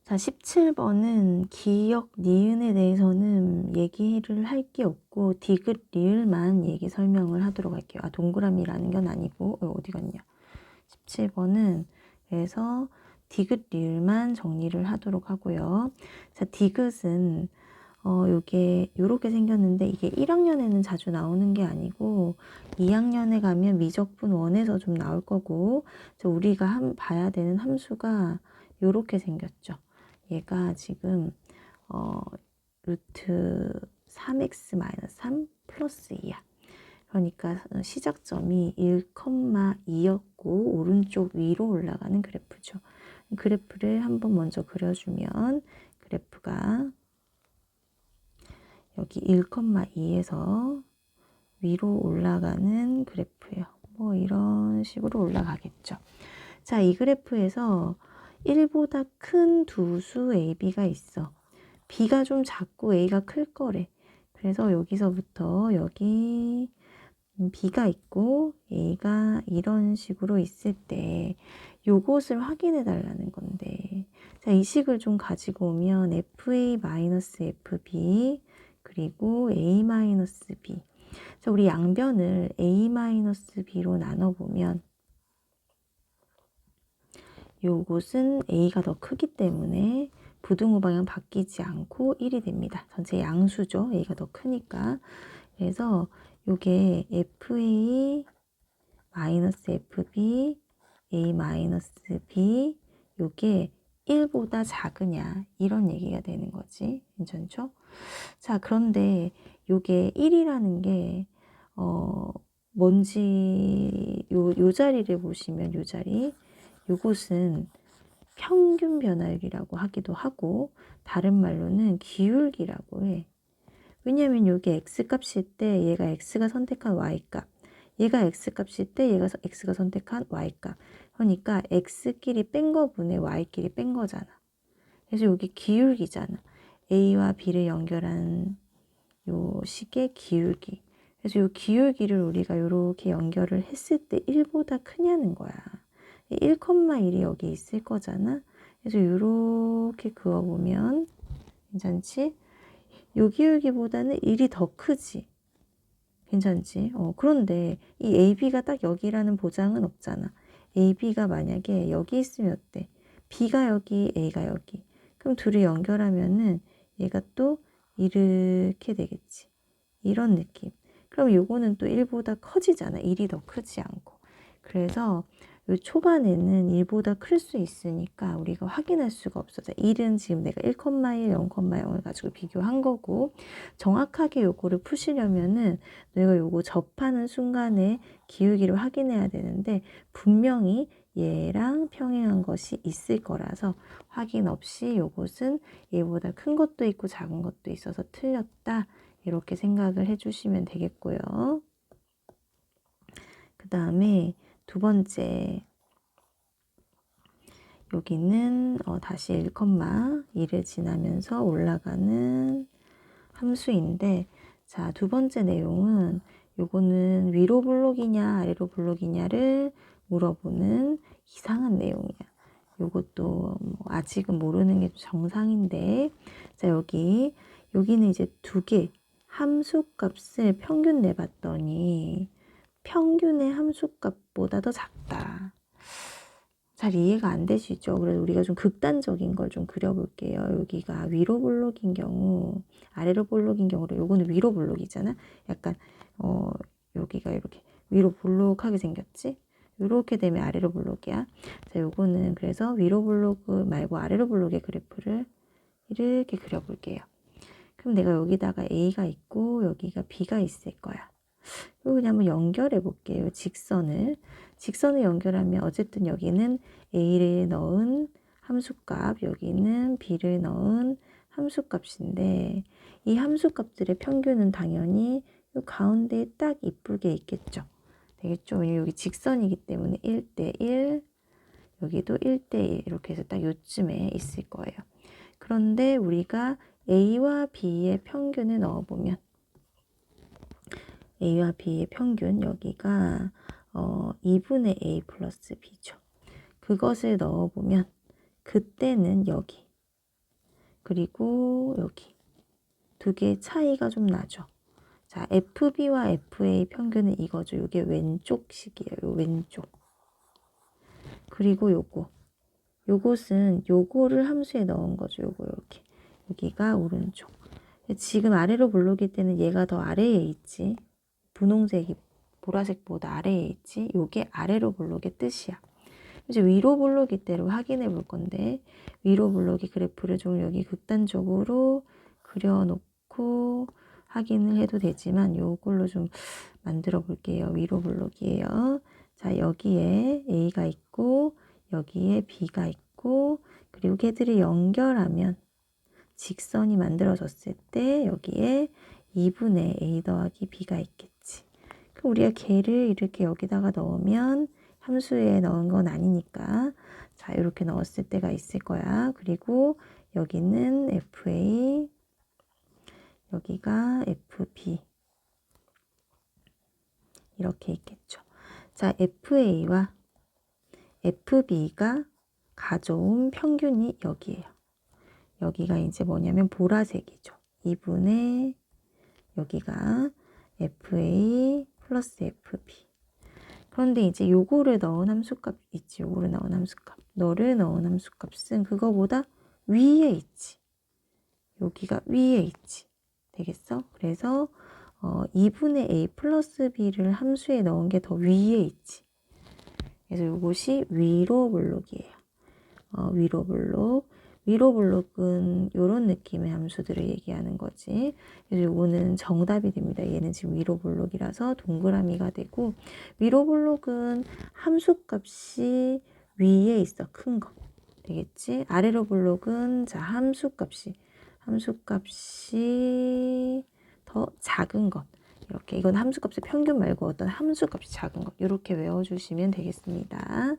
자, 17번은 기역, 니은에 대해서는 얘기를 할 게 없고 디귿, 리을만 얘기 설명을 하도록 할게요. 아, 동그라미라는 건 아니고 어디 갔냐. 17번은 그래서 디귿, 리을만 정리를 하도록 하고요. 자, 디귿은 요게 요렇게 생겼는데 이게 1학년에는 자주 나오는 게 아니고 2학년에 가면 미적분 1에서 좀 나올 거고, 우리가 봐야 되는 함수가 요렇게 생겼죠. 얘가 지금 루트 3x-3 플러스 2야. 그러니까 시작점이 1,2였고 오른쪽 위로 올라가는 그래프죠. 그래프를 한번 먼저 그려주면 그래프가 여기 1,2에서 위로 올라가는 그래프예요. 뭐 이런 식으로 올라가겠죠. 자, 이 그래프에서 1보다 큰 두 수 A, B가 있어. B가 좀 작고 A가 클 거래. 그래서 여기서부터 여기 B가 있고 A가 이런 식으로 있을 때 요것을 확인해 달라는 건데, 자, 이 식을 좀 가지고 오면 FA-FB 그리고 A-B. 자, 우리 양변을 A-B로 나눠보면 요것은 A가 더 크기 때문에 부등호 방향 바뀌지 않고 1이 됩니다. 전체 양수죠. A가 더 크니까. 그래서 요게 FA-FB, A-B 요게 1보다 작으냐 이런 얘기가 되는 거지. 괜찮죠? 자, 그런데 요게 1이라는 게 뭔지 요 자리를 보시면 요 자리 요것은 평균 변화율이라고 하기도 하고 다른 말로는 기울기라고 해. 왜냐면 요게 x값일 때 얘가 x가 선택한 y값, 얘가 x값일 때 얘가 x가 선택한 y값. 그러니까 x끼리 뺀 거분의 y끼리 뺀 거잖아. 그래서 여기 기울기잖아. a와 b를 연결한 요 식의 기울기. 그래서 요 기울기를 우리가 요렇게 연결을 했을 때 1보다 크냐는 거야. 1,1이 여기 있을 거잖아. 그래서 요렇게 그어보면 괜찮지? 요 기울기보다는 1이 더 크지. 괜찮지? 그런데 이 AB가 딱 여기라는 보장은 없잖아. AB가 만약에 여기 있으면 어때? B가 여기, A가 여기. 그럼 둘이 연결하면은 얘가 또 이렇게 되겠지. 이런 느낌. 그럼 요거는 또 1보다 커지잖아. 1이 더 크지 않고. 그래서 요 초반에는 1보다 클 수 있으니까 우리가 확인할 수가 없어. 자, 1은 지금 내가 1,1, 0,0을 가지고 비교한 거고, 정확하게 요거를 푸시려면은 내가 요거 접하는 순간에 기울기를 확인해야 되는데 분명히 얘랑 평행한 것이 있을 거라서 확인 없이 요것은 얘보다 큰 것도 있고 작은 것도 있어서 틀렸다. 이렇게 생각을 해주시면 되겠고요. 그 다음에 두 번째, 여기는 다시 1,2를 지나면서 올라가는 함수인데, 자, 두 번째 내용은 요거는 위로 블록이냐 아래로 블록이냐를 물어보는 이상한 내용이야. 요것도 뭐 아직은 모르는 게 정상인데, 자, 여기는 이제 두 개 함수값을 평균 내봤더니 평균의 함수값보다 더 작다. 잘 이해가 안 되시죠? 그래서 우리가 좀 극단적인 걸 좀 그려볼게요. 여기가 위로 블록인 경우, 아래로 블록인 경우로 요거는 위로 블록이잖아. 약간 여기가 이렇게 위로 블록하게 생겼지? 이렇게 되면 아래로 블록이야. 자, 요거는 그래서 위로 블록 말고 아래로 블록의 그래프를 이렇게 그려볼게요. 그럼 내가 여기다가 A가 있고 여기가 B가 있을 거야. 이거 그냥 한번 연결해 볼게요. 직선을 연결하면 어쨌든 여기는 A를 넣은 함수값, 여기는 B를 넣은 함수값인데 이 함수값들의 평균은 당연히 이 가운데에 딱 이쁘게 있겠죠. 되겠죠? 왜냐면 여기 직선이기 때문에 1대1, 여기도 1대1 이렇게 해서 딱 요쯤에 있을 거예요. 그런데 우리가 A와 B의 평균을 넣어보면 A와 B의 평균 여기가 2분의 A 플러스 B죠. 그것을 넣어보면 그때는 여기 그리고 여기 두 개의 차이가 좀 나죠. 자, FB와 FA 평균은 이거죠. 이게 왼쪽식이에요. 요 왼쪽. 그리고 요것은 요거를 함수에 넣은 거죠. 요거 이렇게. 여기가 오른쪽. 지금 아래로 블록일 때는 얘가 더 아래에 있지. 분홍색이 보라색보다 아래에 있지. 요게 아래로 블록의 뜻이야. 이제 위로 블록일 때로 확인해 볼 건데, 위로 블록의 그래프를 좀 여기 극단적으로 그려놓고 확인을 해도 되지만 요걸로 좀 만들어 볼게요. 위로 블록이에요. 자, 여기에 A가 있고 여기에 B가 있고, 그리고 걔들을 연결하면 직선이 만들어졌을 때 여기에 2분의 A 더하기 B가 있겠지. 그럼 우리가 걔를 이렇게 여기다가 넣으면 함수에 넣은 건 아니니까, 자, 이렇게 넣었을 때가 있을 거야. 그리고 여기는 FA, 여기가 FB 이렇게 있겠죠. 자, FA와 FB가 가져온 평균이 여기예요. 여기가 이제 뭐냐면 보라색이죠. 2분의 여기가 FA 플러스 FB. 그런데 이제 요거를 넣은 함수값 있지. 요거를 넣은 함수값. 너를 넣은 함수값은 그거보다 위에 있지. 여기가 위에 있지. 되겠어? 그래서 2분의 A 플러스 B를 함수에 넣은 게 더 위에 있지. 그래서 요것이 위로 블록이에요. 위로 블록. 위로 블록은 이런 느낌의 함수들을 얘기하는 거지. 그래서 요거는 정답이 됩니다. 얘는 지금 위로 블록이라서 동그라미가 되고, 위로 블록은 함수값이 위에 있어. 큰 거. 되겠지? 아래로 블록은 자, 함수값이 더 작은 것. 이렇게 이건 함수값의 평균 말고 어떤 함수값이 작은 것. 이렇게 외워주시면 되겠습니다.